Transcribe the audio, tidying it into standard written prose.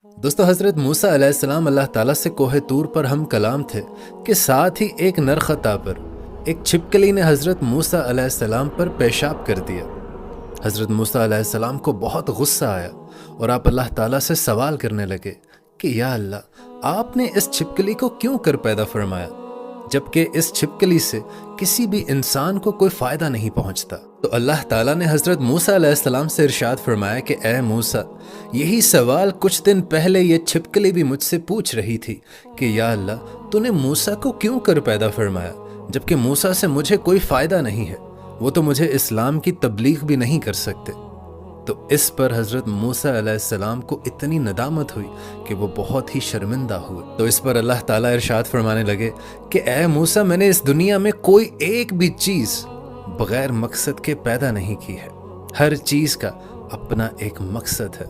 दोस्तों, हज़रत मूसा अलैहिस्सलाम अल्लाह ताला से कोहे तूर पर हम कलाम थे कि साथ ही एक नरखता पर एक छिपकली ने हज़रत मूसा अलैहिस्सलाम पर पेशाब कर दिया। हज़रत मूसा अलैहिस्सलाम को बहुत गुस्सा आया और आप अल्लाह ताला से सवाल करने लगे कि या अल्लाह, आपने इस छिपकली को क्यों कर पैदा फरमाया, जबकि इस छिपकली से किसी भी इंसान को कोई फ़ायदा नहीं पहुंचता। तो अल्लाह ताला ने हज़रत मूसा अलैहिस्सलाम से इरशाद फरमाया कि ए मूसा, यही सवाल कुछ दिन पहले ये छिपकली भी मुझसे पूछ रही थी कि या अल्लाह, तूने मूसा को क्यों कर पैदा फरमाया, जबकि मूसा से मुझे कोई फ़ायदा नहीं है, वो तो मुझे इस्लाम की तबलीग भी नहीं कर सकते। तो इस पर हज़रत मूसा अलैहिस्सलाम को इतनी नदामत हुई कि वो बहुत ही शर्मिंदा हुए। तो इस पर अल्लाह ताला इरशाद फरमाने लगे कि ए मूसा, मैंने इस दुनिया में कोई एक भी चीज़ बग़ैर मकसद के पैदा नहीं की है। हर चीज़ का अपना एक मकसद है।